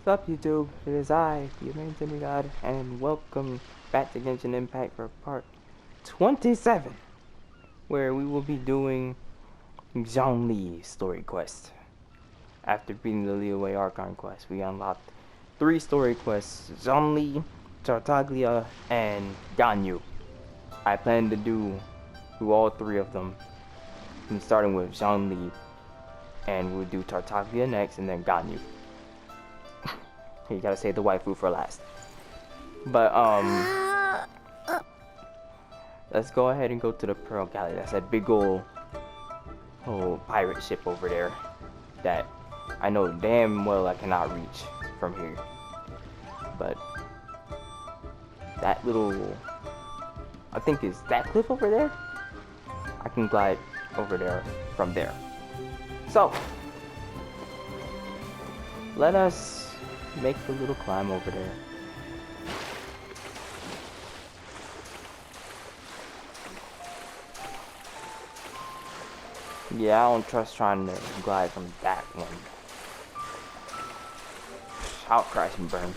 up, YouTube? It is I, the Amazing Demigod, and welcome back to Genshin Impact for part 27, where we will be doing ZHONGLI story quest. After beating the Liyue Archon quest, we unlocked 3 story quests: ZHONGLI, Tartaglia, and Ganyu. I plan to do all 3 of them, starting with ZHONGLI, and we'll do Tartaglia next, and then Ganyu. You gotta save the waifu for last. But let's go ahead and go to the Pearl Galley. That's that big old pirate ship over there that I know damn well I cannot reach from here. But that little, I think is that cliff over there? I can glide over there from there. So let us make the little climb over there. Yeah, I don't trust trying to glide from that one. I'll crash and burn.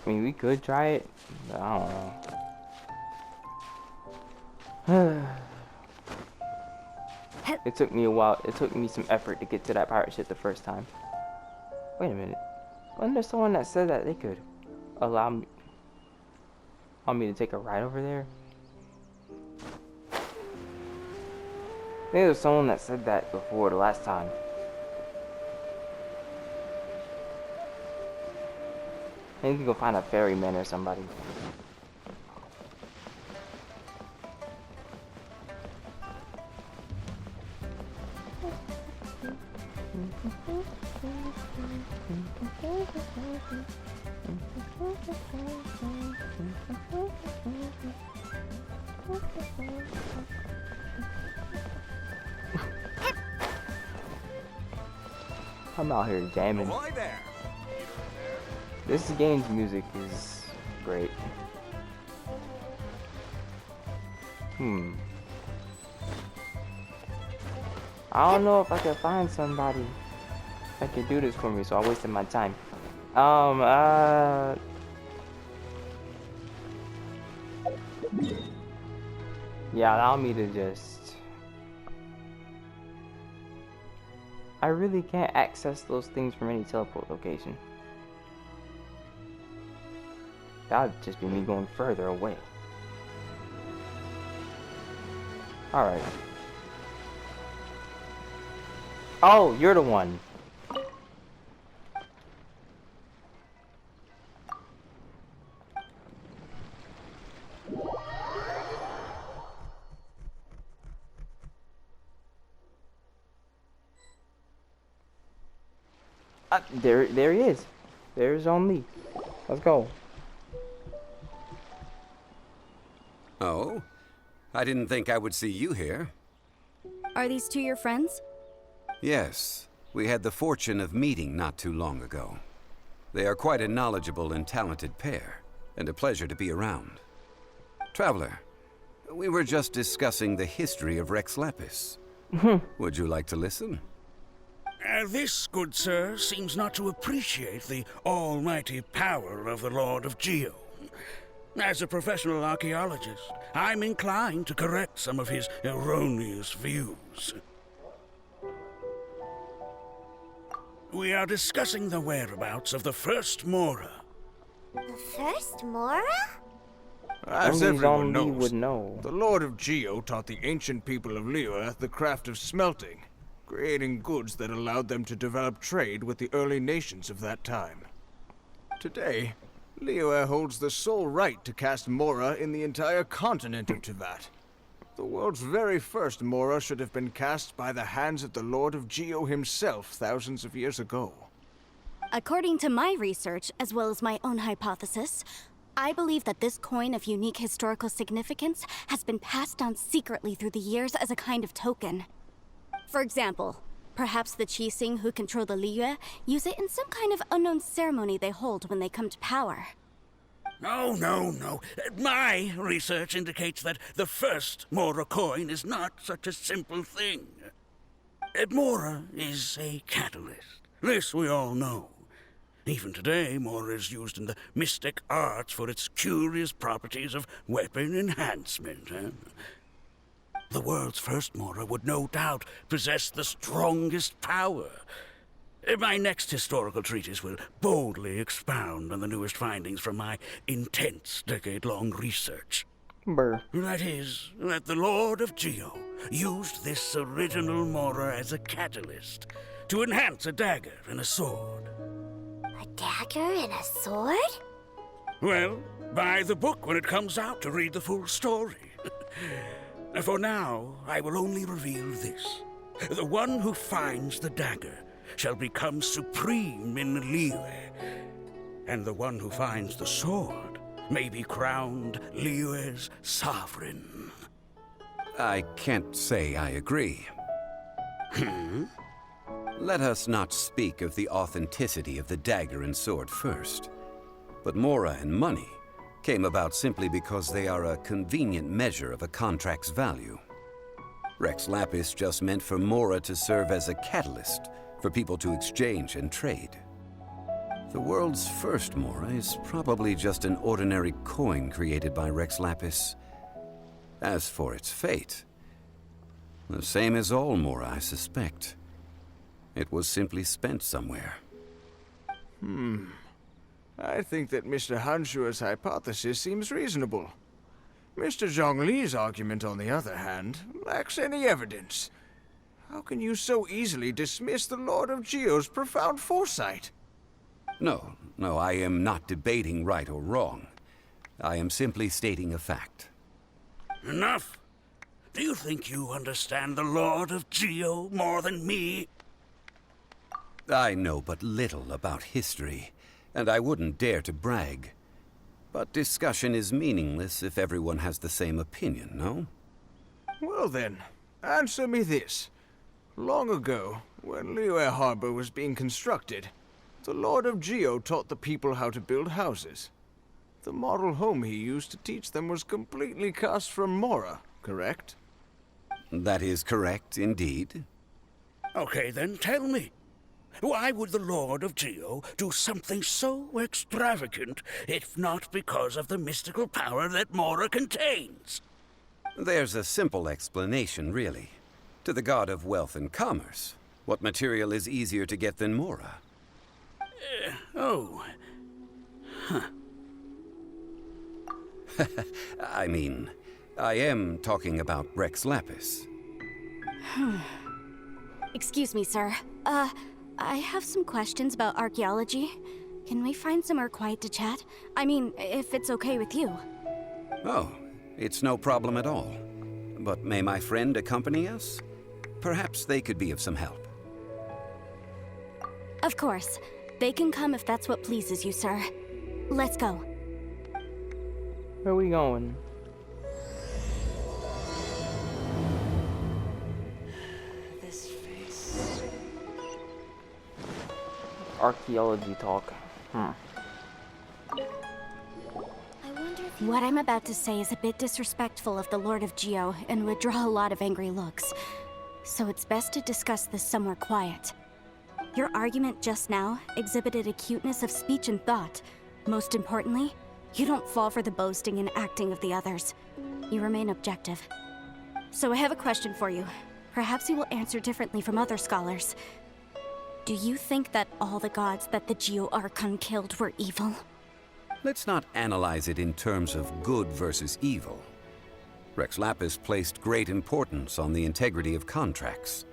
I mean, we could try it, but I don't know. It took me a while. It took me some effort to get to that pirate ship the first time. Wait a minute. Wasn't there someone that said that they could allow me to take a ride over there? I think there was someone that said that before the last time. I think we can go find a ferryman or somebody. I'm out here jamming. Oh, hi there. This game's music is great. I don't know if I can find somebody that can do this for me, so I wasted my time. Yeah, allow me to just... I really can't access those things from any teleport location. That would just be me going further away. Alright. Oh, you're the one. There he is. There's ZHONGLI. Let's go. Oh? I didn't think I would see you here. Are these 2 your friends? Yes. We had the fortune of meeting not too long ago. They are quite a knowledgeable and talented pair, and a pleasure to be around. Traveler, we were just discussing the history of Rex Lapis. Would you like to listen? This, good sir, seems not to appreciate the almighty power of the Lord of Geo. As a professional archaeologist, I'm inclined to correct some of his erroneous views. We are discussing the whereabouts of the first Mora. The first Mora? As Only everyone ZHONGLI knows, would know. the Lord of Geo taught the ancient people of Liyue the craft of smelting, creating goods that allowed them to develop trade with the early nations of that time. Today, Liyue holds the sole right to cast Mora in the entire continent of Teyvat. The world's very first Mora should have been cast by the hands of the Lord of Geo himself thousands of years ago. According to my research, as well as my own hypothesis, I believe that this coin of unique historical significance has been passed down secretly through the years as a kind of token. For example, perhaps the Qixing who control the Liyue use it in some kind of unknown ceremony they hold when they come to power. Oh, no. My research indicates that the first Mora coin is not such a simple thing. Mora is a catalyst. This we all know. Even today, Mora is used in the mystic arts for its curious properties of weapon enhancement. The world's first Mora would no doubt possess the strongest power. My next historical treatise will boldly expound on the newest findings from my intense decade-long research. Brr. That is, that the Lord of Geo used this original Mora as a catalyst to enhance a dagger and a sword. A dagger and a sword? Well, buy the book when it comes out to read the full story. For now, I will only reveal this. The one who finds the dagger shall become supreme in Liyue, and the one who finds the sword may be crowned Liyue's sovereign. I can't say I agree. Let us not speak of the authenticity of the dagger and sword first. But Mora and money came about simply because they are a convenient measure of a contract's value. Rex Lapis just meant for Mora to serve as a catalyst for people to exchange and trade. The world's first Mora is probably just an ordinary coin created by Rex Lapis. As for its fate, the same as all Mora, I suspect. It was simply spent somewhere. I think that Mr. Hanshua's hypothesis seems reasonable. Mr. Zhongli's argument, on the other hand, lacks any evidence. How can you so easily dismiss the Lord of Geo's profound foresight? No, I am not debating right or wrong. I am simply stating a fact. Enough! Do you think you understand the Lord of Geo more than me? I know but little about history, and I wouldn't dare to brag. But discussion is meaningless if everyone has the same opinion, no? Well then, answer me this. Long ago, when Liyue Harbor was being constructed, the Lord of Geo taught the people how to build houses. The model home he used to teach them was completely cast from Mora, correct? That is correct, indeed. Okay, then tell me. Why would the Lord of Geo do something so extravagant, if not because of the mystical power that Mora contains? There's a simple explanation, really. To the god of wealth and commerce, what material is easier to get than Mora? I mean, I am talking about Rex Lapis. Excuse me, sir. I have some questions about archaeology. Can we find somewhere quiet to chat? I mean, if it's okay with you. Oh, it's no problem at all. But may my friend accompany us? Perhaps they could be of some help. Of course. They can come if that's what pleases you, sir. Let's go. Where are we going? This face. Archaeology talk. I wonder if you... What I'm about to say is a bit disrespectful of the Lord of Geo and would draw a lot of angry looks. So it's best to discuss this somewhere quiet. Your argument just now exhibited acuteness of speech and thought. Most importantly, you don't fall for the boasting and acting of the others. You remain objective. So I have a question for you. Perhaps you will answer differently from other scholars. Do you think that all the gods that the Geo Archon killed were evil? Let's not analyze it in terms of good versus evil. Rex Lapis placed great importance on the integrity of contracts.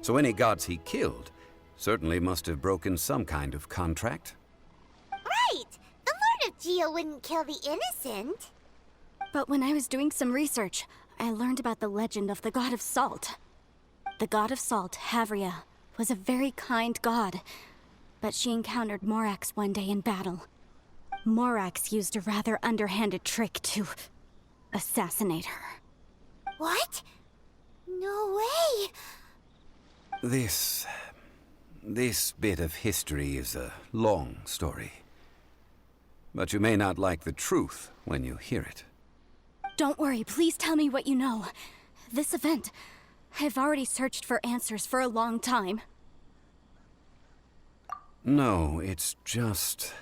So any gods he killed certainly must have broken some kind of contract. Right! The Lord of Geo wouldn't kill the innocent. But when I was doing some research, I learned about the legend of the god of salt. The god of salt, Havria, was a very kind god, but she encountered Morax one day in battle. Morax used a rather underhanded trick to assassinate her. What? No way! This bit of history is a long story. But you may not like the truth when you hear it. Don't worry, please tell me what you know. This event, I've already searched for answers for a long time. No, it's just...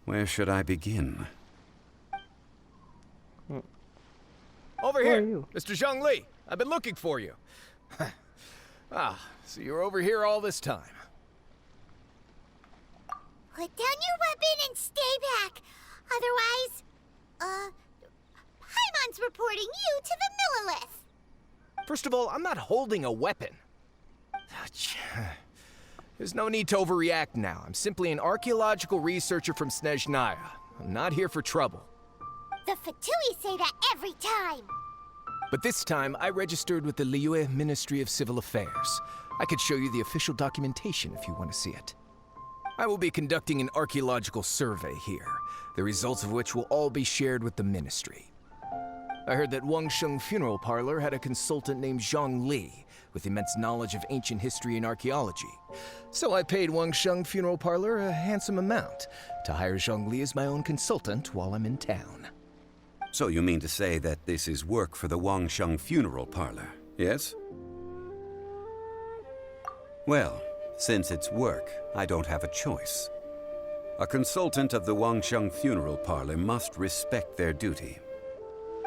Where should I begin? Over Who here, are you? Mr. ZHONGLI. I've been looking for you. So you're over here all this time. Put down your weapon and stay back. Otherwise, Paimon's reporting you to the Millilith. First of all, I'm not holding a weapon. There's no need to overreact now. I'm simply an archaeological researcher from Snezhnaya. I'm not here for trouble. The Fatui say that every time. But this time, I registered with the Liyue Ministry of Civil Affairs. I could show you the official documentation if you want to see it. I will be conducting an archaeological survey here, the results of which will all be shared with the ministry. I heard that Wangsheng Funeral Parlor had a consultant named ZHONGLI with immense knowledge of ancient history and archaeology. So I paid Wangsheng Funeral Parlor a handsome amount to hire ZHONGLI as my own consultant while I'm in town. So you mean to say that this is work for the Wangsheng Funeral Parlor, yes? Well, since it's work, I don't have a choice. A consultant of the Wangsheng Funeral Parlor must respect their duty.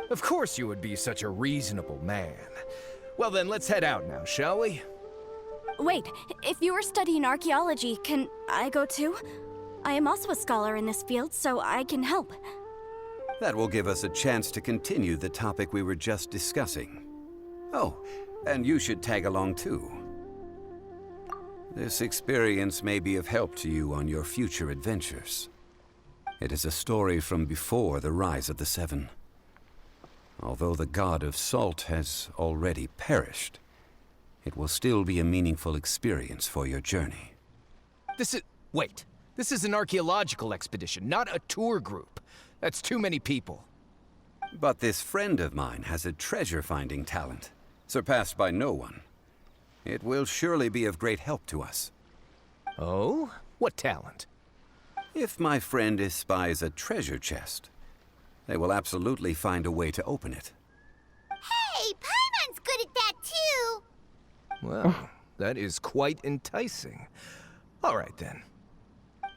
Of course you would be such a reasonable man. Well then, let's head out now, shall we? Wait, if you are studying archaeology, can I go too? I am also a scholar in this field, so I can help. That will give us a chance to continue the topic we were just discussing. Oh, and you should tag along too. This experience may be of help to you on your future adventures. It is a story from before the rise of the Seven. Although the god of salt has already perished, it will still be a meaningful experience for your journey. Wait. This is an archaeological expedition, not a tour group. That's too many people. But this friend of mine has a treasure-finding talent, surpassed by no one. It will surely be of great help to us. Oh? What talent? If my friend espies a treasure chest, they will absolutely find a way to open it. Hey, Paimon's good at that too. Well, that is quite enticing. All right then.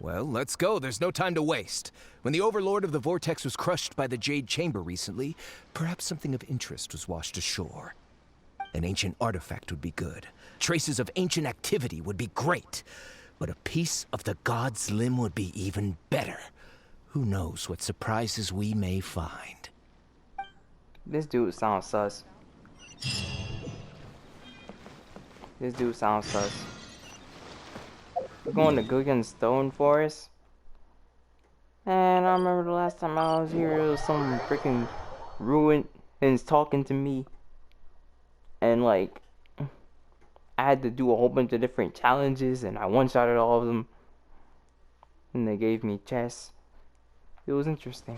Well, let's go. There's no time to waste. When the Overlord of the Vortex was crushed by the Jade Chamber recently, perhaps something of interest was washed ashore. An ancient artifact would be good. Traces of ancient activity would be great. But a piece of the god's limb would be even better. Who knows what surprises we may find. This dude sounds sus. This dude sounds sus. We're going to Guggen's Stone Forest. And I remember the last time I was here, it was some freaking ruins talking to me. And like, I had to do a whole bunch of different challenges, and I one-shotted all of them. And they gave me chests. It was interesting.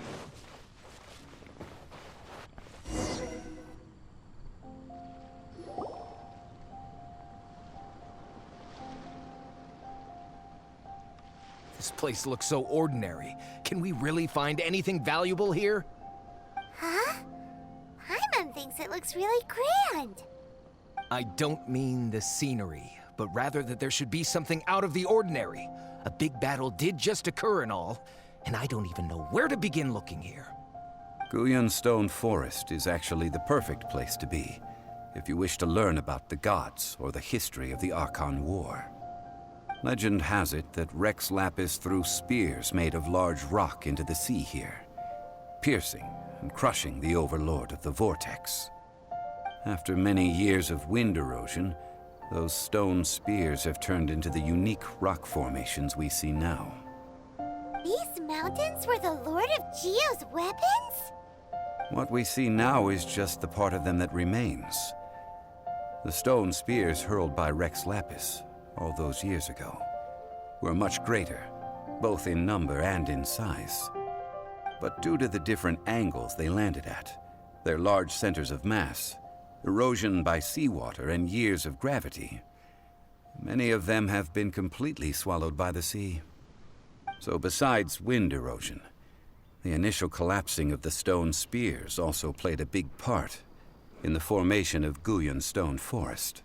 This place looks so ordinary. Can we really find anything valuable here? Huh? Paimon thinks it looks really grand. I don't mean the scenery, but rather that there should be something out of the ordinary. A big battle did just occur and all, and I don't even know where to begin looking here. Guyun Stone Forest is actually the perfect place to be, if you wish to learn about the gods or the history of the Archon War. Legend has it that Rex Lapis threw spears made of large rock into the sea here, piercing and crushing the Overlord of the Vortex. After many years of wind erosion, those stone spears have turned into the unique rock formations we see now. These mountains were the Lord of Geo's weapons? What we see now is just the part of them that remains. The stone spears hurled by Rex Lapis all those years ago were much greater, both in number and in size. But due to the different angles they landed at, their large centers of mass, erosion by seawater, and years of gravity, many of them have been completely swallowed by the sea. So besides wind erosion, the initial collapsing of the stone spears also played a big part in the formation of Guyan Stone Forest.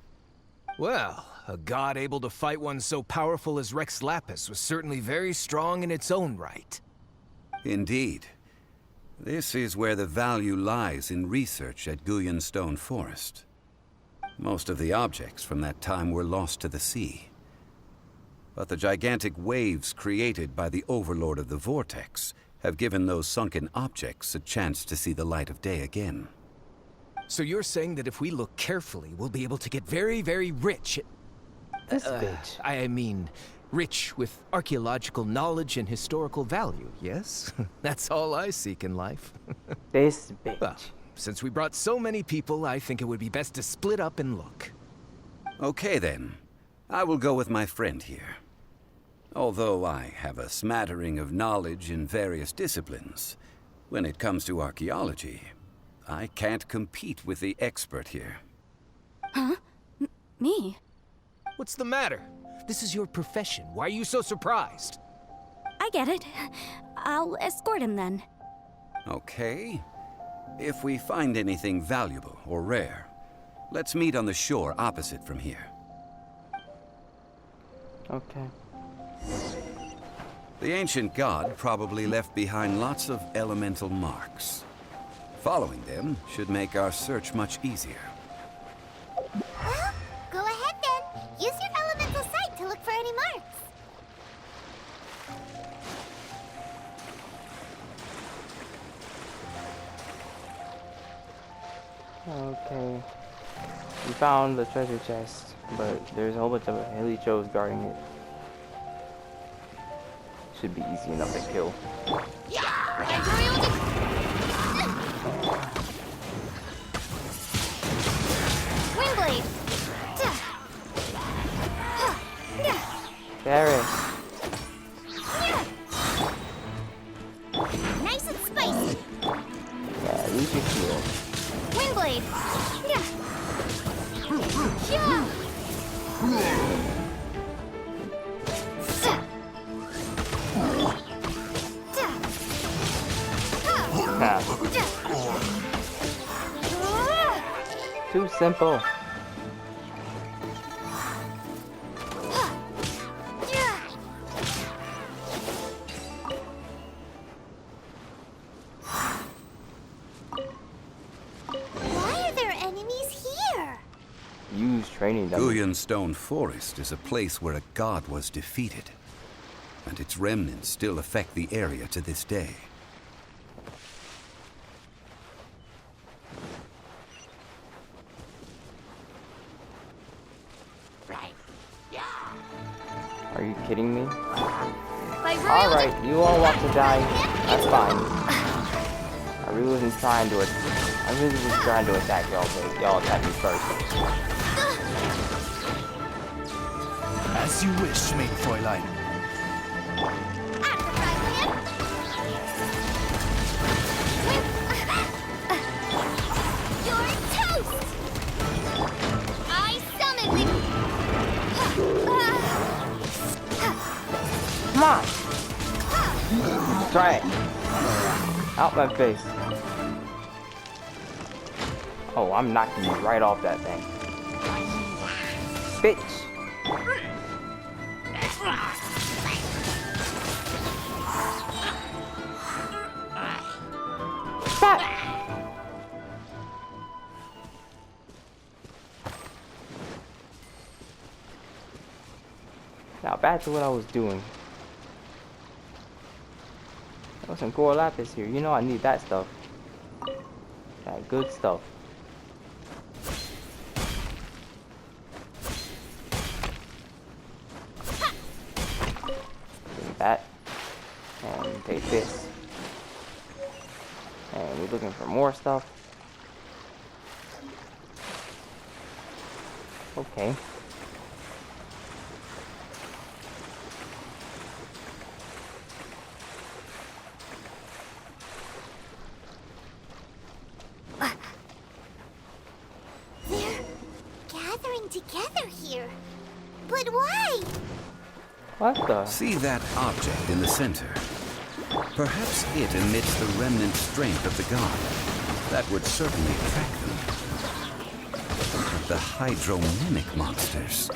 Well, a god able to fight one so powerful as Rex Lapis was certainly very strong in its own right. Indeed. This is where the value lies in research at Guyan Stone Forest. Most of the objects from that time were lost to the sea. But the gigantic waves created by the Overlord of the Vortex have given those sunken objects a chance to see the light of day again. So you're saying that if we look carefully, we'll be able to get very, very rich This bitch. I mean, rich with archaeological knowledge and historical value, yes? That's all I seek in life. This bitch. Well, since we brought so many people, I think it would be best to split up and look. Okay then. I will go with my friend here. Although I have a smattering of knowledge in various disciplines, when it comes to archaeology, I can't compete with the expert here. Huh? Me? What's the matter? This is your profession. Why are you so surprised? I get it. I'll escort him then. Okay. If we find anything valuable or rare, let's meet on the shore opposite from here. Okay. The ancient god probably left behind lots of elemental marks. Following them should make our search much easier. Well, go ahead then. Use your elemental sight to look for any marks. Okay. We found the treasure chest, but there's a whole bunch of helichos guarding it. Should be easy enough to kill. Windblade! Garrett! Nice and spicy! Yeah, use your shield. Windblade! Ha. Too simple. Why are there enemies here? Use training dummy. Guyan Stone Forest is a place where a god was defeated, and its remnants still affect the area to this day. Are you kidding me? By Alright, you all want to die. That's fine. I really wasn't trying to attack y'all, but y'all attacked me first. As you wish, maid Fräulein. You're toast! I summon the... Come on! Try it. Out my face. Oh, I'm knocking you right off that thing. Bitch! Stop! Now back to what I was doing. There's some core lapis here. You know I need that stuff. That good stuff. Take that. And take this. And we're looking for more stuff. Okay. They're gathering together here. But why? What the? See that object in the center? Perhaps it emits the remnant strength of the god. That would certainly attract them. The hydromimic monsters.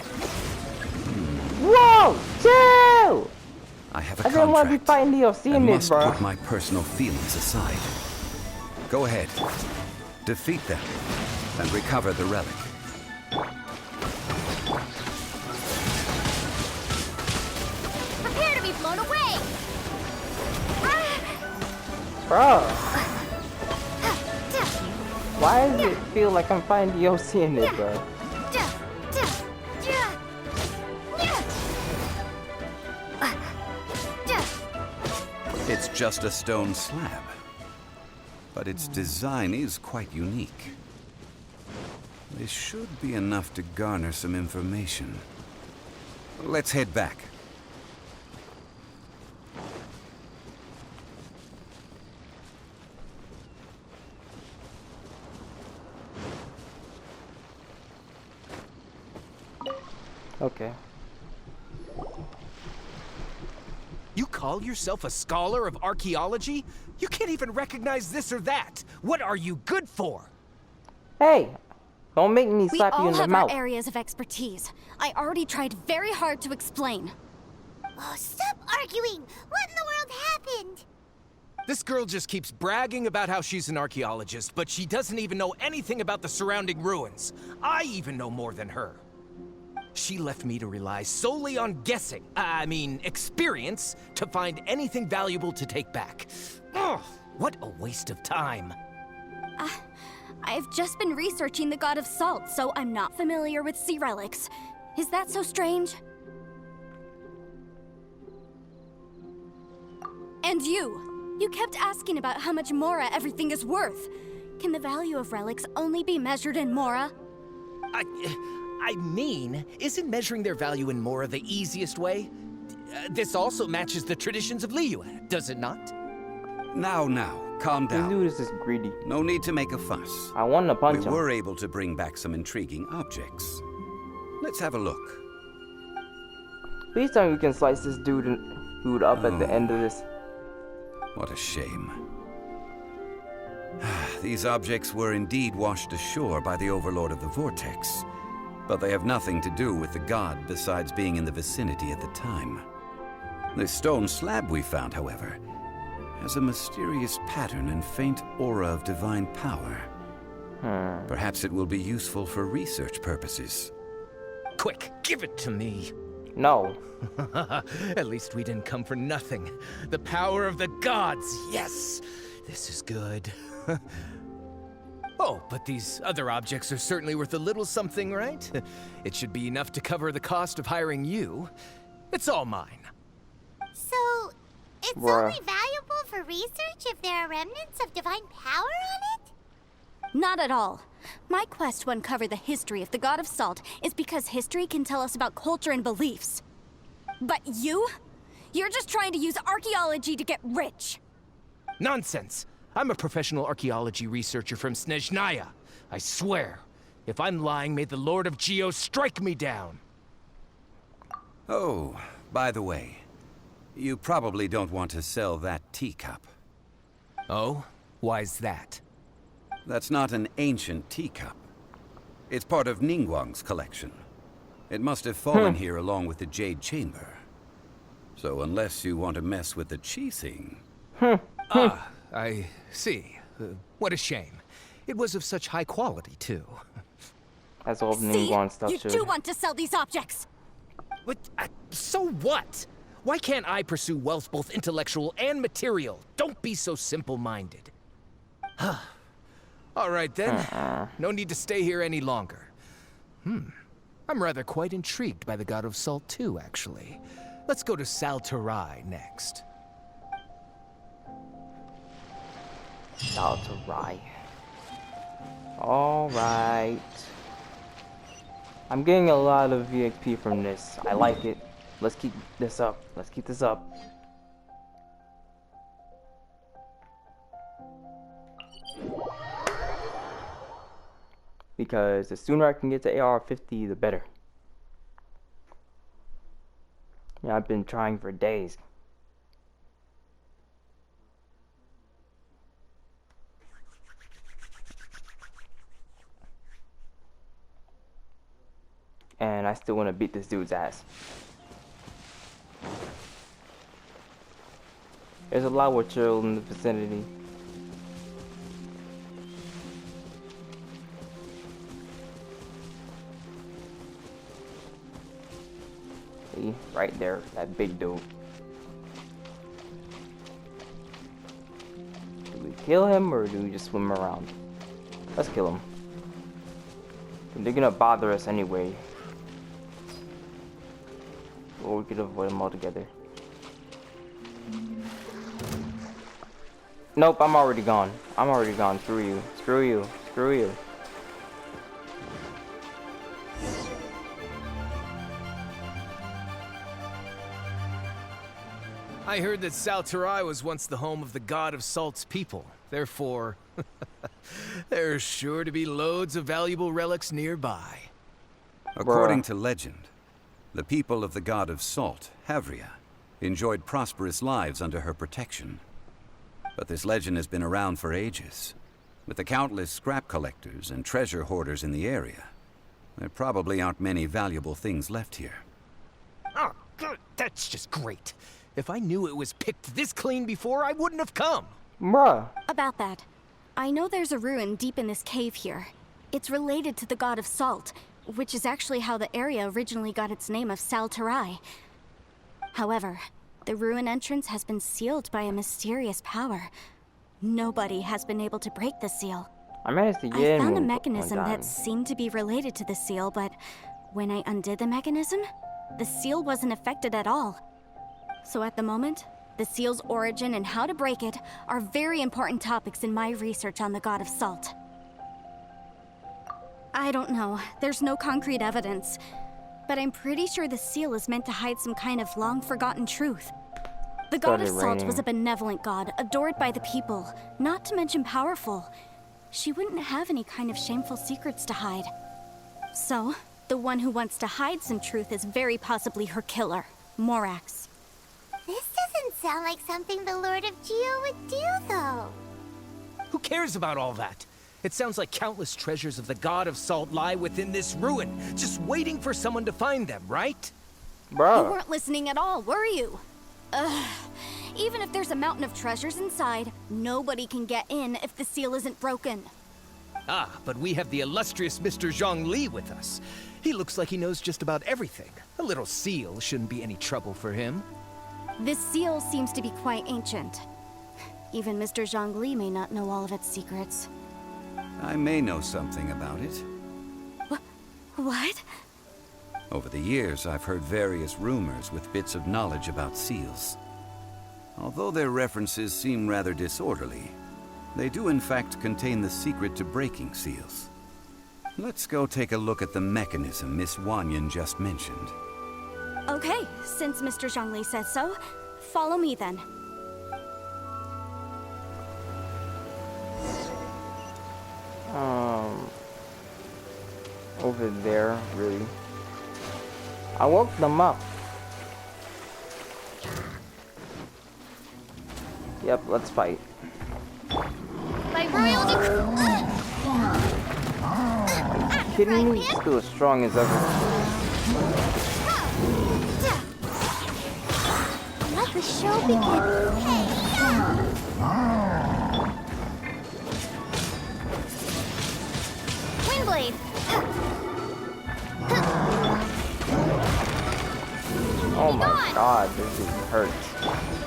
Whoa! Chill! I have a I didn't want to be contract. fighting the I Oceanids, must bro. put my personal feelings aside. Go ahead. Defeat them and recover the relic. Prepare to be blown away! Bro. Why does it feel like I'm fighting the Oceanids, bro? It's just a stone slab, but its design is quite unique. This should be enough to garner some information. Let's head back. Okay. You call yourself a scholar of archaeology? You can't even recognize this or that. What are you good for? Hey! Don't make me We slap you all in the have mouth. our areas of expertise. I already tried very hard to explain. Oh, stop arguing! What in the world happened? This girl just keeps bragging about how she's an archaeologist, but she doesn't even know anything about the surrounding ruins. I even know more than her. She left me to rely solely on guessing, experience, to find anything valuable to take back. Ugh, what a waste of time. I've just been researching the god of salt, so I'm not familiar with sea relics. Is that so strange? And you kept asking about how much Mora everything is worth. Can the value of relics only be measured in Mora? Isn't measuring their value in Mora the easiest way? This also matches the traditions of Liyue, does it not? Now, calm This down. dude is just greedy. No need to make a fuss. I wanted to We punch him. were able to bring back some intriguing objects. Let's have a look. Please tell me we can slice this dude up at the end of this. What a shame. These objects were indeed washed ashore by the Overlord of the Vortex, but they have nothing to do with the god besides being in the vicinity at the time. The stone slab we found, however, has a mysterious pattern and faint aura of divine power. Perhaps it will be useful for research purposes. Quick, give it to me. No. At least we didn't come for nothing. The power of the gods, yes! This is good. Oh, but these other objects are certainly worth a little something, right? It should be enough to cover the cost of hiring you. It's all mine. So, it's Bruh. only valuable for research if there are remnants of divine power on it? Not at all. My quest to uncover the history of the god of salt is because history can tell us about culture and beliefs. But you're just trying to use archaeology to get rich. Nonsense! I'm a professional archaeology researcher from Snezhnaya. I swear, if I'm lying, may the Lord of Geo strike me down. Oh, by the way, you probably don't want to sell that teacup. Oh? Why's that? That's not an ancient teacup. It's part of Ningguang's collection. It must have fallen here along with the Jade Chamber. So unless you want to mess with the Qixing... I see. What a shame. It was of such high quality, too. That's all See, Ningguang stuff you should. do want to sell these objects. But, so what? Why can't I pursue wealth both intellectual and material? Don't be so simple-minded. All right, then. No need to stay here any longer. I'm rather quite intrigued by the God of Salt, too, actually. Let's go to Saltarai next. Saltarai. Alright. I'm getting a lot of VXP from this. I like it. Let's keep this up. Let's keep this up. Because the sooner I can get to AR-50, the better. And I've been trying for days. And I still want to beat this dude's ass. There's a lot more chill in the vicinity. See, right there, that big dude. Do we kill him or do we just swim around? Let's kill him. They're gonna bother us anyway. Or we could avoid them altogether. Nope, I'm already gone. I'm already gone. Screw you. Screw you. Screw you. I heard that Salterai was once the home of the god of Salt's people. Therefore, there's sure to be loads of valuable relics nearby. According to legend, the people of the god of Salt, Havria, enjoyed prosperous lives under her protection. But this legend has been around for ages. With the countless scrap collectors and treasure hoarders in the area, there probably aren't many valuable things left here. Oh, good. That's just great. If I knew it was picked this clean before, I wouldn't have come. Bruh. About that, I know there's a ruin deep in this cave here. It's related to the god of Salt, which is actually how the area originally got its name of Salterai. However, the ruin entrance has been sealed by a mysterious power. Nobody has been able to break the seal. I managed to I get in found a one mechanism time. that seemed to be related to the seal, but when I undid the mechanism, the seal wasn't affected at all. So at the moment, the seal's origin and how to break it are very important topics in my research on the god of Salt. I don't know, there's no concrete evidence, but I'm pretty sure the seal is meant to hide some kind of long-forgotten truth. The god of Started Salt raining. was a benevolent god, adored by the people, not to mention powerful. She wouldn't have any kind of shameful secrets to hide. So, the one who wants to hide some truth is very possibly her killer, Morax. This doesn't sound like something the Lord of Geo would do, though. Who cares about all that? It sounds like countless treasures of the god of Salt lie within this ruin, just waiting for someone to find them, right? You Bruh. weren't listening at all, were you? Ugh. Even if there's a mountain of treasures inside, nobody can get in if the seal isn't broken. Ah, but we have the illustrious Mr. ZHONGLI with us. He looks like he knows just about everything. A little seal shouldn't be any trouble for him. This seal seems to be quite ancient. Even Mr. ZHONGLI may not know all of its secrets. I may know something about it. What? Over the years, I've heard various rumors with bits of knowledge about seals. Although their references seem rather disorderly, they do in fact contain the secret to breaking seals. Let's go take a look at the mechanism Miss Wanyan just mentioned. Okay, since Mr. ZHONGLI says so, follow me then. Over there, really. I woke them up. Yep, let's fight. By royal Kidding me? Still as strong as ever. Let the show begin. Hey, Windblade. Oh my god, this dude hurts.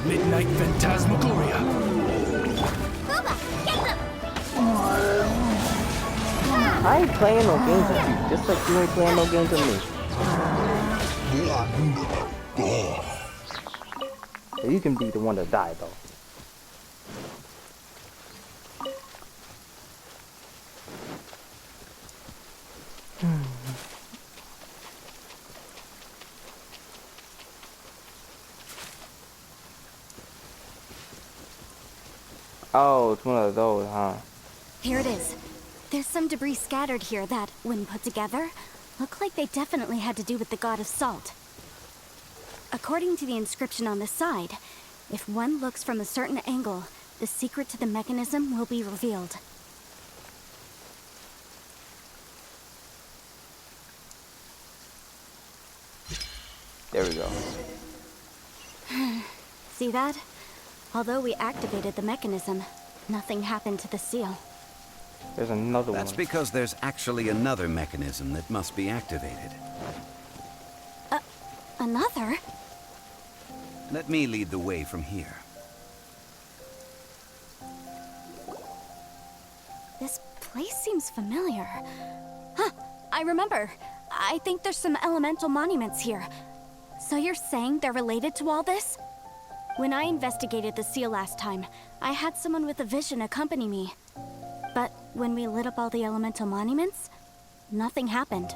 Midnight Phantasmagoria. Booba, get them. I ain't playing no games with you, just like you ain't playing no games with me. You can be the one to die, though. Oh, it's one of those, huh? Here it is. There's some debris scattered here that, when put together, look like they definitely had to do with the god of Salt. According to the inscription on the side, if one looks from a certain angle, the secret to the mechanism will be revealed. There we go. See that? Although we activated the mechanism, nothing happened to the seal. There's another one. That's because there's actually another mechanism that must be activated. Another? Let me lead the way from here. This place seems familiar. Huh, I remember. I think there's some elemental monuments here. So you're saying they're related to all this? When I investigated the seal last time, I had someone with a vision accompany me. But when we lit up all the elemental monuments, nothing happened.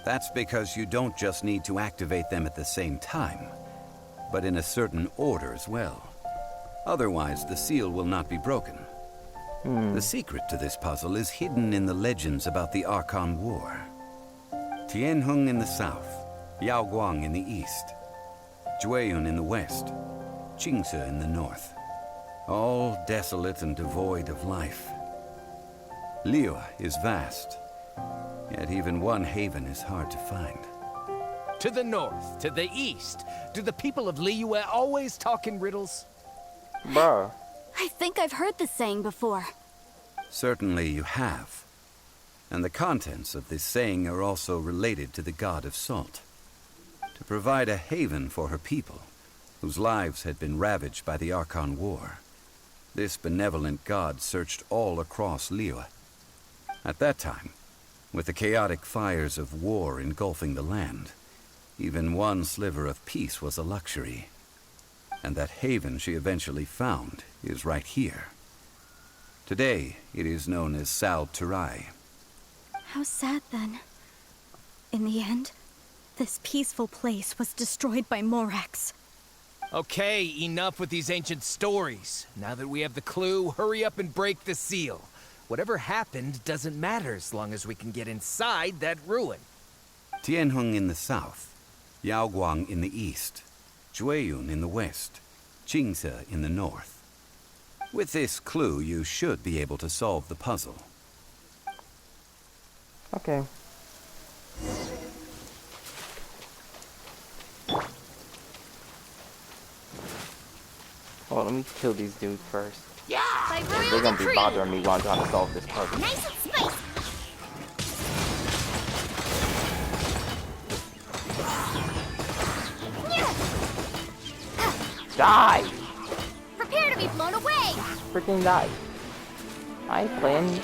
That's because you don't just need to activate them at the same time, but in a certain order as well. Otherwise, the seal will not be broken. The secret to this puzzle is hidden in the legends about the Archon War. Tianheng in the south, Yaoguang in the east, Jueyun in the west, Qingce in the north. All desolate and devoid of life. Liyue is vast, yet even one haven is hard to find. To the north, to the east. Do the people of Liyue always talk in riddles? Bruh. I think I've heard this saying before. Certainly you have. And the contents of this saying are also related to the god of salt. To provide a haven for her people, whose lives had been ravaged by the Archon War, this benevolent god searched all across Liyue. At that time, with the chaotic fires of war engulfing the land, even one sliver of peace was a luxury. And that haven she eventually found is right here. Today, it is known as Sal Turai. How sad then. In the end, this peaceful place was destroyed by Morax. Okay, enough with these ancient stories. Now that we have the clue, hurry up and break the seal. Whatever happened doesn't matter as long as we can get inside that ruin. Tianheng in the south, Yaoguang in the east, Jueyun in the west, Qingce in the north. With this clue, you should be able to solve the puzzle. Okay. Well, let me kill these dudes first. By royal They're gonna be decree. bothering me while I'm trying to solve this puzzle. Nice and spicy. Die! Prepare to be blown away. Freaking die. I ain't playing.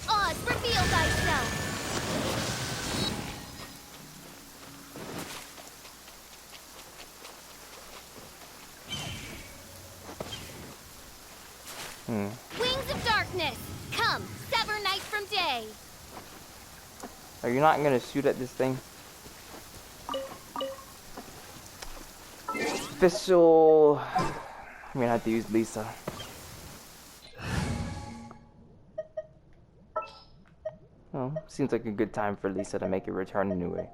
Oz, reveal thyself. Wings of darkness, come, sever night from day. Are you not gonna shoot at this thing? Official. I'm gonna have to use Lisa. Well, seems like a good time for Lisa to make a return anyway.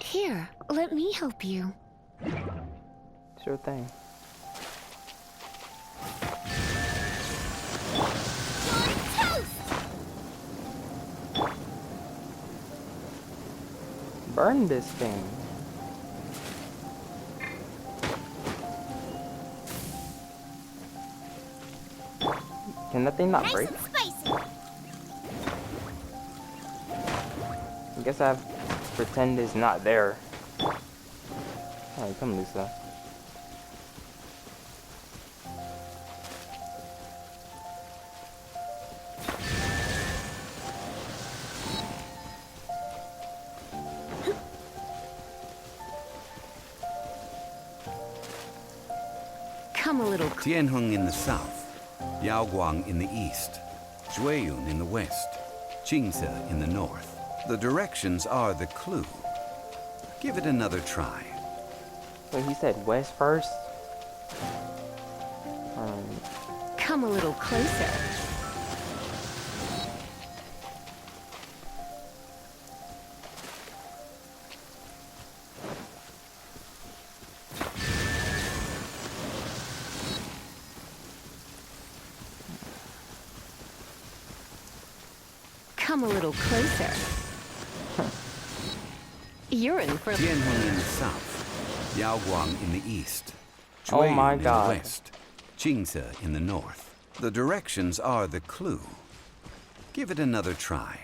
Here, let me help you. Sure thing. You're toast! Burn this thing. Can that thing not Nice break? and spicy. I guess I have to pretend it's not there. Alright, come Lisa. Come a little Tianheng in the south, Yaoguang in the east, Jueyun in the west, Qingce in the north. The directions are the clue. Give it another try. So he said west first. Come a little closer. Come a little closer. You're in for... Jianheng in the south, Yaoguang in the east, Oh my Jueyun in God. the west, Jingze in the north. The directions are the clue. Give it another try.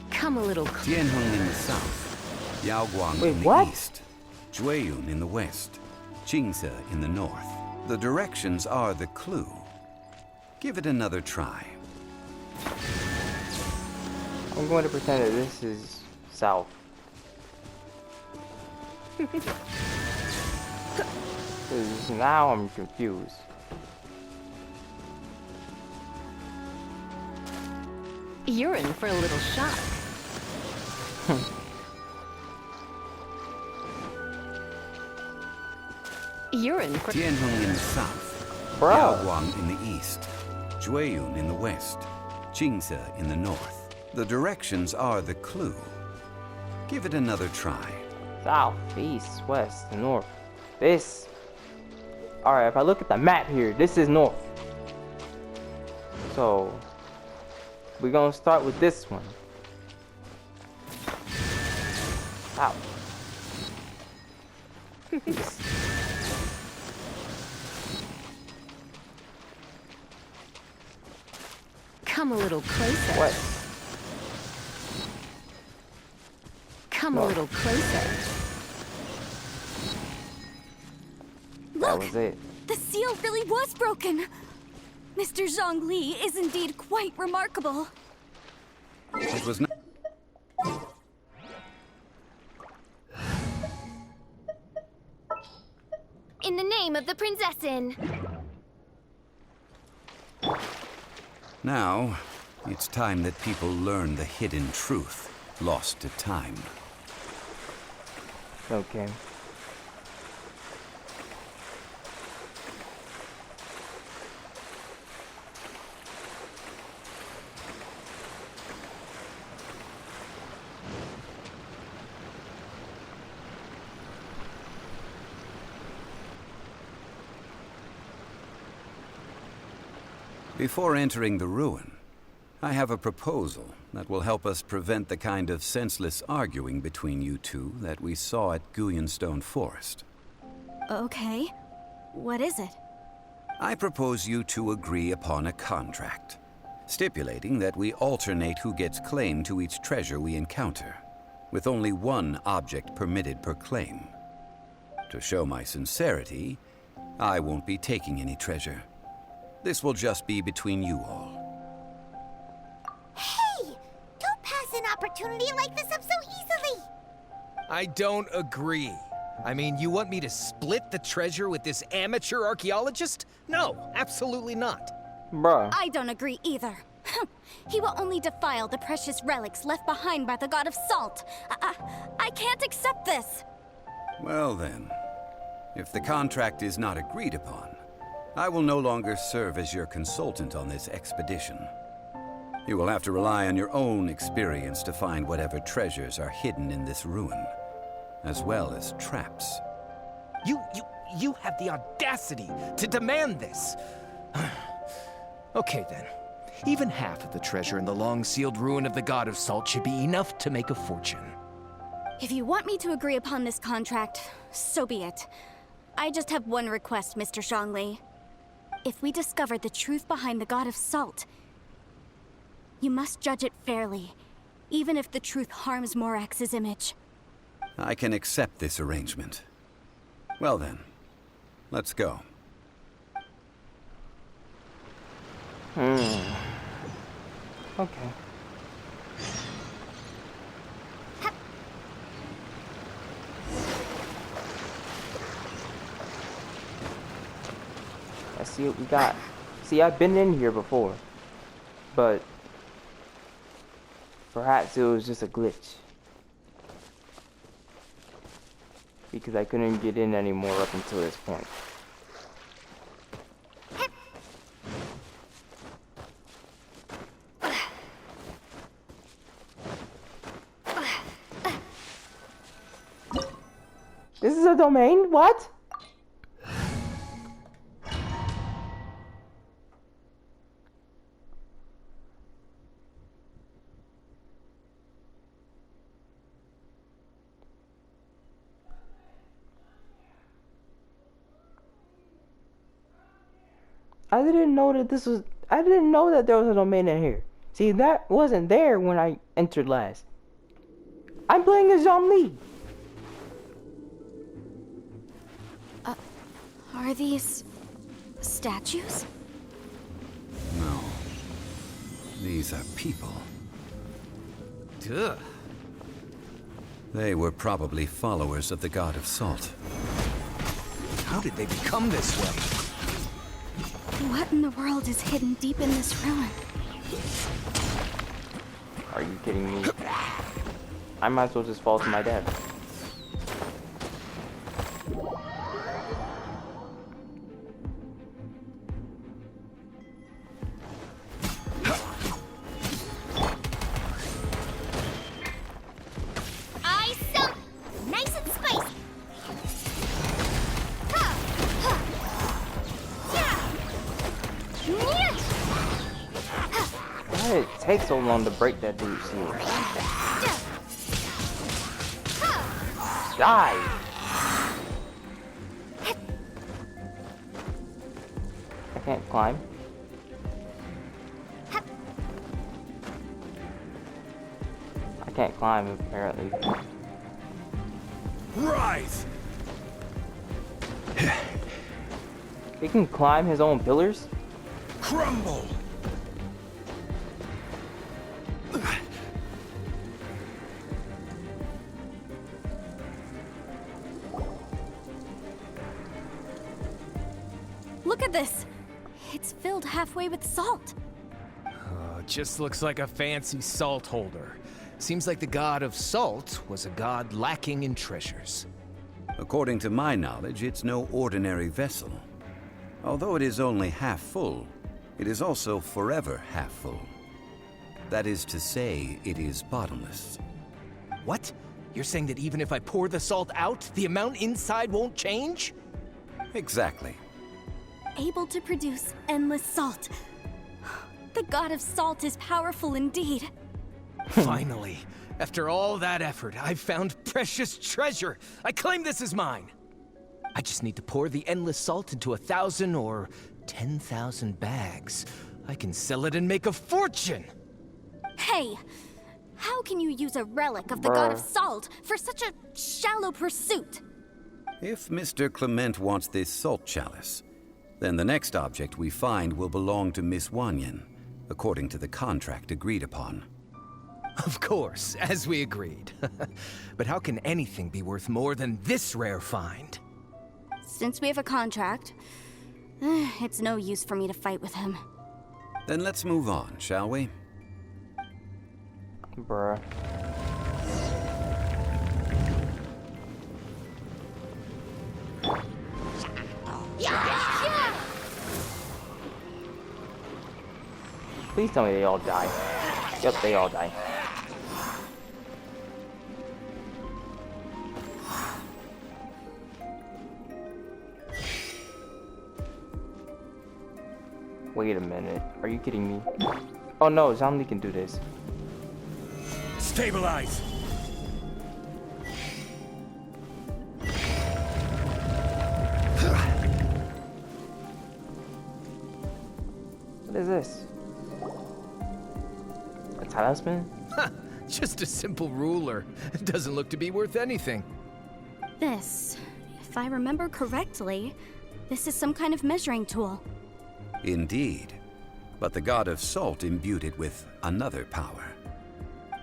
Come a little closer. Jianheng in the south, Yaoguang Wait, in the what? east, Jueyun in the west, Jingze in the north. The directions are the clue. Give it another try. I'm going to pretend that this is south. Because now I'm confused. You're in for a little shock. You're in for... Jianheng in the south, Bro. Yaoguang in the east, Jueyun in the west, Jingze in the north. The directions are the clue. Give it another try. South, east, west, north. This. Alright, if I look at the map here, this is north. So, we're gonna start with this one. South. East. Come a little closer. West. Come a little closer. That Look! was it. The seal really was broken! Mr. ZHONGLI is indeed quite remarkable. It was not. In the name of the Prinzessin. Now, it's time that people learn the hidden truth lost to time. Okay. Before entering the ruin, I have a proposal that will help us prevent the kind of senseless arguing between you two that we saw at Guyonstone Forest. Okay. What is it? I propose you two agree upon a contract, stipulating that we alternate who gets claim to each treasure we encounter, with only one object permitted per claim. To show my sincerity, I won't be taking any treasure. This will just be between you all. Hey! Don't pass an opportunity like this up so easily! I don't agree. I mean, you want me to split the treasure with this amateur archaeologist? No, absolutely not. Bruh. I don't agree either. He will only defile the precious relics left behind by the god of salt. I can't accept this. Well then, if the contract is not agreed upon, I will no longer serve as your consultant on this expedition. You will have to rely on your own experience to find whatever treasures are hidden in this ruin, as well as traps. You have the audacity to demand this. Okay then. Even half of the treasure in the long-sealed ruin of the God of Salt should be enough to make a fortune. If you want me to agree upon this contract, so be it. I just have one request, Mr. ZHONGLI. If we discover the truth behind the God of Salt, you must judge it fairly, even if the truth harms Morax's image. I can accept this arrangement. Well then, let's go. Okay. Let's see what we got. See, I've been in here before, but perhaps it was just a glitch because I couldn't get in anymore up until this point. This is a domain? What? I didn't know that there was a domain in here. See, that wasn't there when I entered last. I'm playing as ZHONGLI. Are these statues? No. These are people. Duh. They were probably followers of the god of salt. How did they become this way? What in the world is hidden deep in this ruin? Are you kidding me? I might as well just fall to my death. Nice and spicy. Why did it take so long to break that dude's shield? Die! I can't climb. I can't climb, apparently. Rise! He can climb his own pillars? Crumble! Look at this! It's filled halfway with salt. Just looks like a fancy salt holder. Seems like the god of salt was a god lacking in treasures. According to my knowledge, it's no ordinary vessel. Although it is only half full, it is also forever half full. That is to say, it is bottomless. What? You're saying that even if I pour the salt out, the amount inside won't change? Exactly. Able to produce endless salt. The god of salt is powerful indeed. Finally, after all that effort, I've found precious treasure. I claim this as mine. I just need to pour the endless salt into 1,000 or 10,000 bags. I can sell it and make a fortune. Hey, how can you use a relic of the god of Bruh. salt for such a shallow pursuit? If Mr. Clement wants this salt chalice, then the next object we find will belong to Miss Wanyan, according to the contract agreed upon. Of course, as we agreed. But how can anything be worth more than this rare find? Since we have a contract, it's no use for me to fight with him. Then let's move on, shall we? Bruh. Please tell me they all die. Yep, they all die. Wait a minute. Are you kidding me? Oh no, ZHONGLI can do this. Stabilize. What is this? A talisman? Just a simple ruler. It doesn't look to be worth anything. This, if I remember correctly, this is some kind of measuring tool. Indeed. but the god of salt imbued it with another power.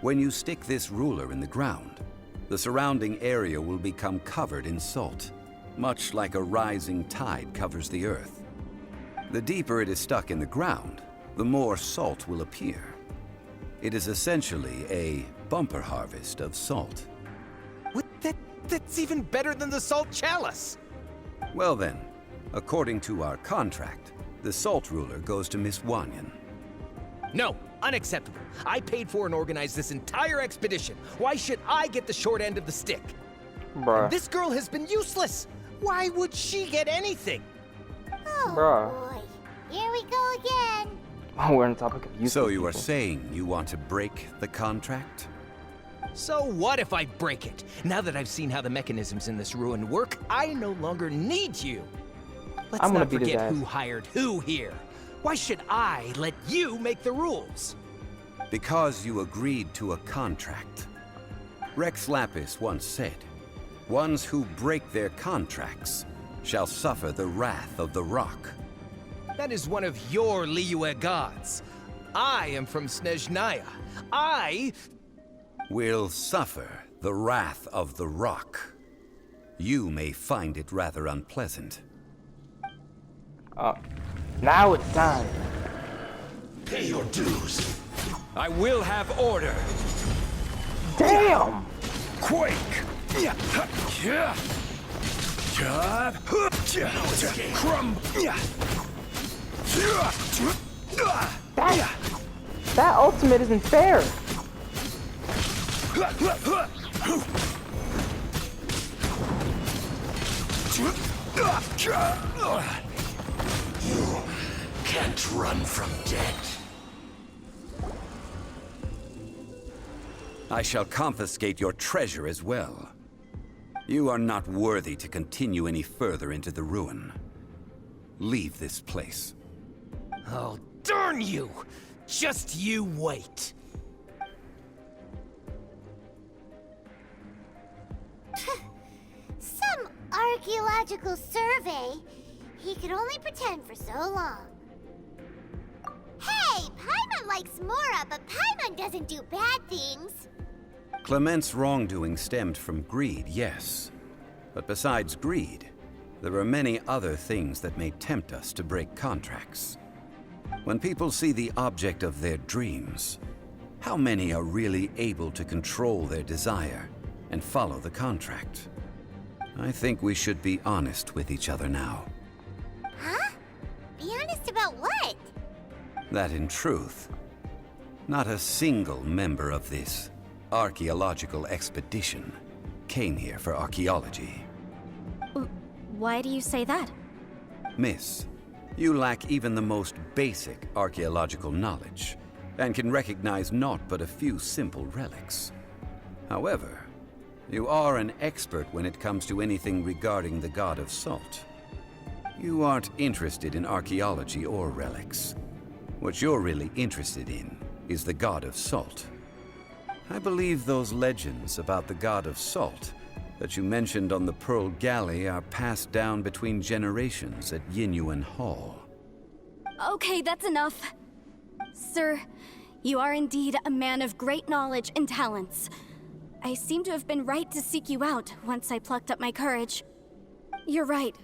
When you stick this ruler in the ground, the surrounding area will become covered in salt, much like a rising tide covers the earth. The deeper it is stuck in the ground, the more salt will appear. It is essentially a bumper harvest of salt. What? That's even better than the salt chalice! Well then, according to our contract, the salt ruler goes to Miss Wanyan. No, unacceptable. I paid for and organized this entire expedition. Why should I get the short end of the stick? Bruh. This girl has been useless. Why would she get anything? Oh, Bruh. boy. Here we go again. Oh, we're on the topic of useless So you are people. saying you want to break the contract? So what if I break it? Now that I've seen how the mechanisms in this ruin work, I no longer need you. Let's I'm gonna not beat his forget ass. who hired who here. Why should I let you make the rules? Because you agreed to a contract. Rex Lapis once said, "Ones who break their contracts shall suffer the wrath of the rock." That is one of your Liyue gods. I am from Snezhnaya. I Will suffer the wrath of the rock. You may find it rather unpleasant. Now it's time. Pay your dues. I will have order. Damn! Quake. Crumb. That ultimate isn't fair. You can't run from death. I shall confiscate your treasure as well. You are not worthy to continue any further into the ruin. Leave this place. Oh, darn you! Just you wait. Some archaeological survey. He could only pretend for so long. Hey, Paimon likes Mora, but Paimon doesn't do bad things. Clement's wrongdoing stemmed from greed, yes. But besides greed, there are many other things that may tempt us to break contracts. When people see the object of their dreams, how many are really able to control their desire and follow the contract? I think we should be honest with each other now. Huh? Be honest about what? That in truth, not a single member of this archaeological expedition came here for archaeology. Why do you say that? Miss, you lack even the most basic archaeological knowledge, and can recognize naught but a few simple relics. However, you are an expert when it comes to anything regarding the god of salt. You aren't interested in archaeology or relics. What you're really interested in is the god of salt. I believe those legends about the god of salt that you mentioned on the Pearl Galley are passed down between generations at Yinyuan Hall. Okay, that's enough. Sir, you are indeed a man of great knowledge and talents. I seem to have been right to seek you out once I plucked up my courage. You're right.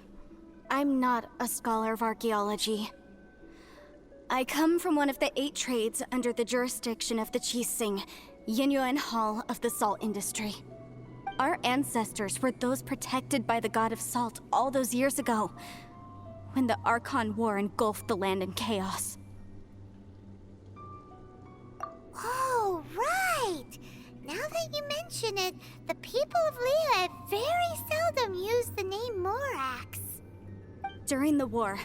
I'm not a scholar of archaeology. I come from one of the 8 trades under the jurisdiction of the Qixing, Yinyuan Hall of the salt industry. Our ancestors were those protected by the god of salt all those years ago, when the Archon War engulfed the land in chaos. Oh, right! Now that you mention it, the people of Liyue very seldom use the name Morax. During the war,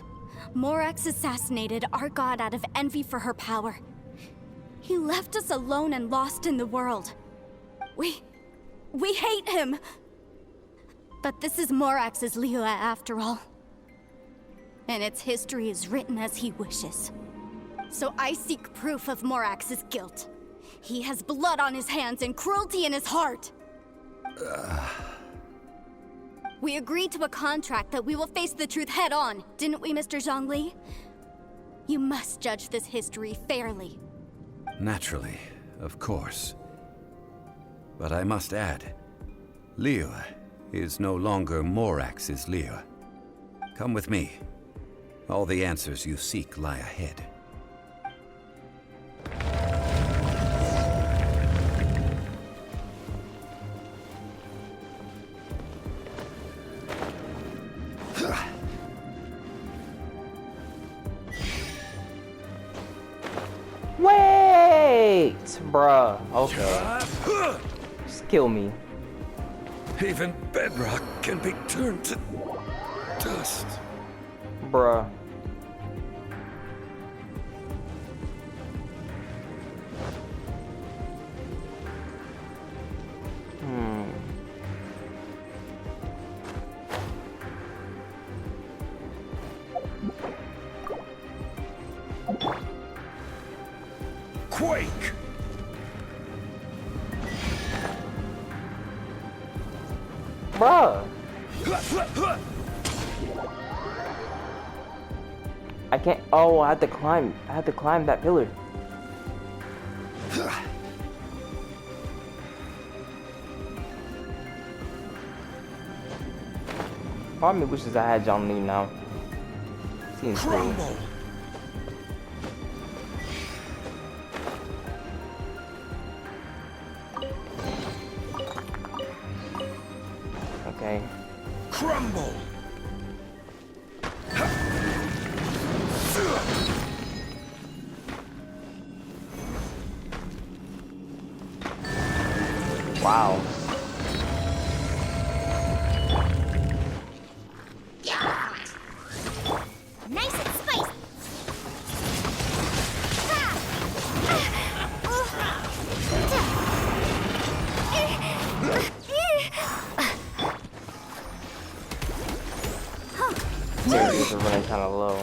Morax assassinated our god out of envy for her power. He left us alone and lost in the world. We hate him! But this is Morax's Liyue after all. And its history is written as he wishes. So I seek proof of Morax's guilt. He has blood on his hands and cruelty in his heart. We agreed to a contract that we will face the truth head on, didn't we, Mr. ZHONGLI? You must judge this history fairly. Naturally, of course. But I must add, Liyue is no longer Morax's Liyue. Come with me. All the answers you seek lie ahead. Wait, bruh. Okay. Just kill me. Even bedrock can be turned to dust. Bruh. Quake! Bruh. I can't. Oh, I had to climb. I had to climb that pillar. Part of me wishes I had ZHONGLI now. Seems cool. Crumble! Okay. Crumble! Wow. Nice and spicy. Barriers are running kind of low.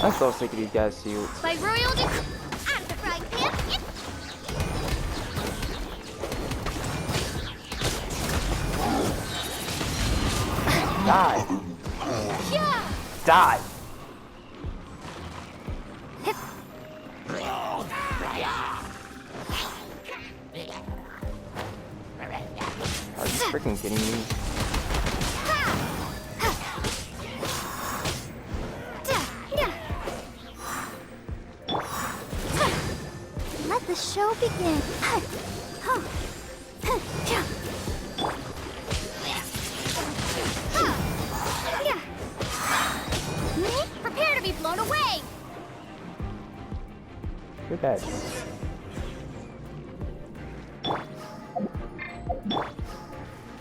I'm so sick of these guys' shields. By royal decree, out of the frying pan. Die. Yeah. Die. Are you freaking kidding me? Let the show begin. Prepare to be blown away. You're bad.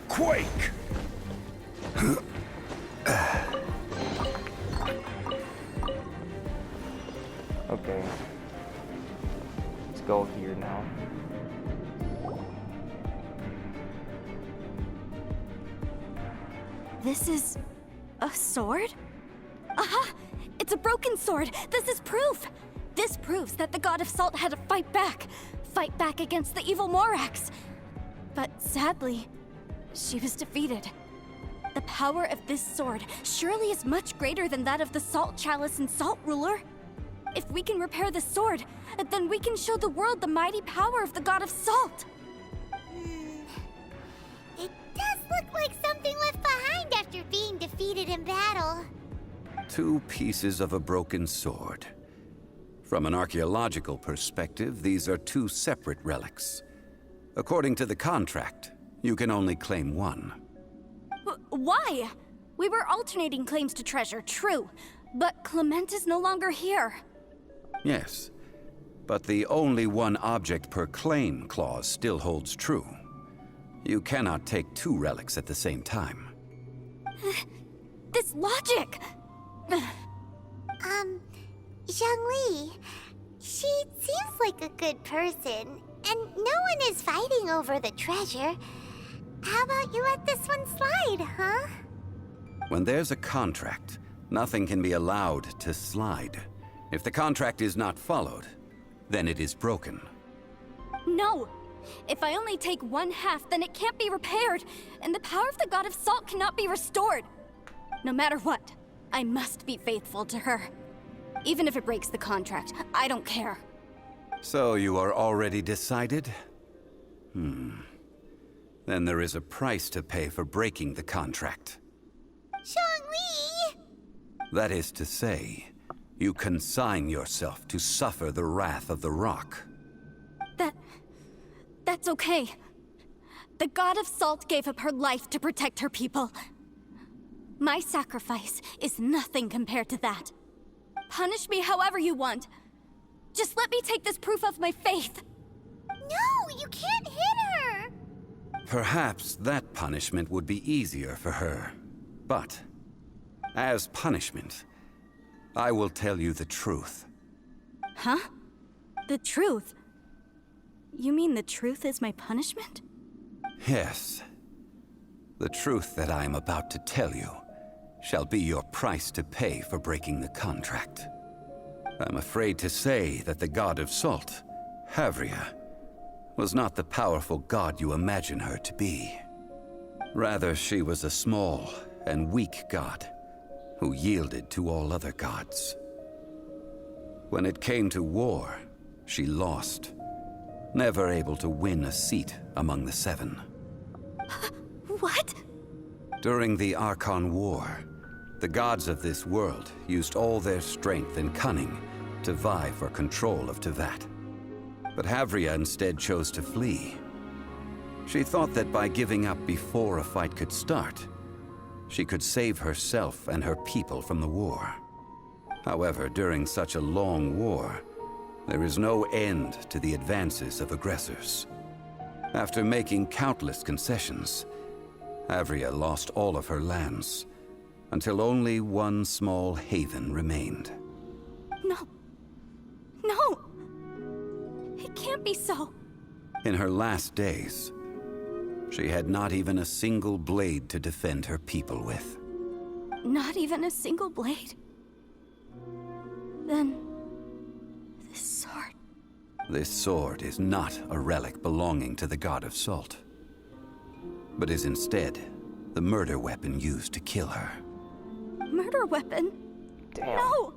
Quake! Okay. Let's go here now. This is a sword? Aha! It's a broken sword! This is proof! This proves that the god of salt had to fight back. Fight back against the evil Morax. But sadly, she was defeated. The power of this sword surely is much greater than that of the Salt Chalice and Salt Ruler. If we can repair the sword, then we can show the world the mighty power of the god of salt. It does look like something left behind after being defeated in battle. 2 pieces of a broken sword. From an archaeological perspective, these are 2 separate relics. According to the contract, you can only claim one. Why? We were alternating claims to treasure, true. But Clement is no longer here. Yes, but the only one object per claim clause still holds true. You cannot take 2 relics at the same time. This logic! Zhongli, she seems like a good person, and no one is fighting over the treasure. How about you let this one slide, huh? When there's a contract, nothing can be allowed to slide. If the contract is not followed, then it is broken. No! If I only take one half, then it can't be repaired, and the power of the God of Salt cannot be restored. No matter what, I must be faithful to her. Even if it breaks the contract, I don't care. So you are already decided? Then there is a price to pay for breaking the contract. Zhongli! That is to say, you consign yourself to suffer the wrath of the rock. That's okay. The God of Salt gave up her life to protect her people. My sacrifice is nothing compared to that. Punish me however you want. Just let me take this proof of my faith. No, you can't hit her! Perhaps that punishment would be easier for her. But, as punishment, I will tell you the truth. Huh? The truth? You mean the truth is my punishment? Yes. The truth that I am about to tell you shall be your price to pay for breaking the contract. I'm afraid to say that the God of Salt, Havria, was not the powerful god you imagine her to be. Rather, she was a small and weak god who yielded to all other gods. When it came to war, she lost, never able to win a seat among the seven. What? During the Archon War, the gods of this world used all their strength and cunning to vie for control of Tevat. But Havria instead chose to flee. She thought that by giving up before a fight could start, she could save herself and her people from the war. However, during such a long war, there is no end to the advances of aggressors. After making countless concessions, Havria lost all of her lands, until only one small haven remained. No. No! It can't be so. In her last days, she had not even a single blade to defend her people with. Not even a single blade? Then... this sword... This sword is not a relic belonging to the God of Salt, but is instead the murder weapon used to kill her. Murder weapon? Damn. No!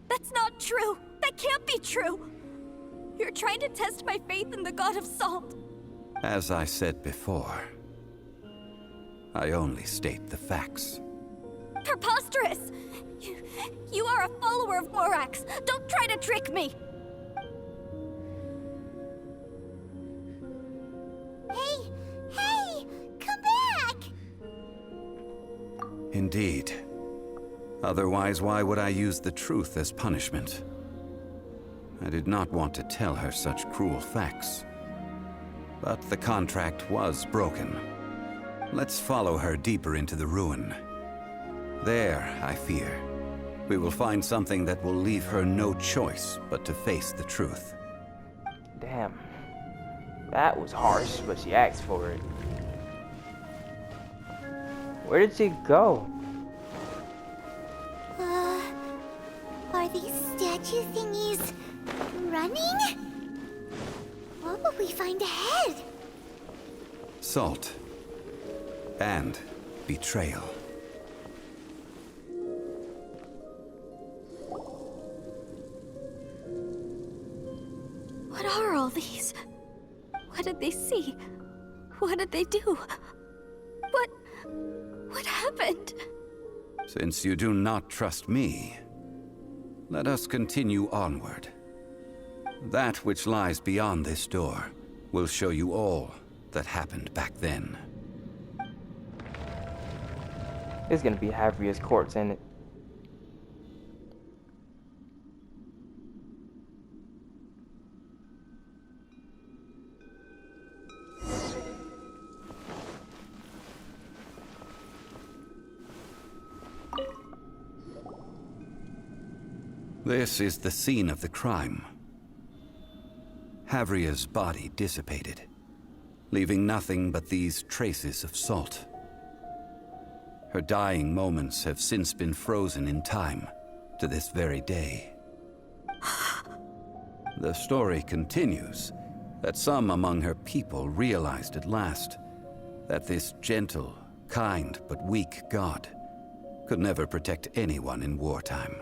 That's not true! That can't be true! You're trying to test my faith in the God of Salt. As I said before, I only state the facts. Preposterous! You are a follower of Morax! Don't try to trick me! Hey! Come back! Indeed. Otherwise, why would I use the truth as punishment? I did not want to tell her such cruel facts. But the contract was broken. Let's follow her deeper into the ruin. There, I fear, we will find something that will leave her no choice but to face the truth. Damn. That was harsh, but she asked for it. Where did she go? Are these statue thingies running? What will we find ahead? Salt. And betrayal. What are all these? What did they see? What did they do? What happened? Since you do not trust me, let us continue onward. That which lies beyond this door will show you all that happened back then. It's gonna be Havria's corpse, ain't it? This is the scene of the crime. Havria's body dissipated, leaving nothing but these traces of salt. Her dying moments have since been frozen in time to this very day. The story continues that some among her people realized at last that this gentle, kind, but weak god could never protect anyone in wartime.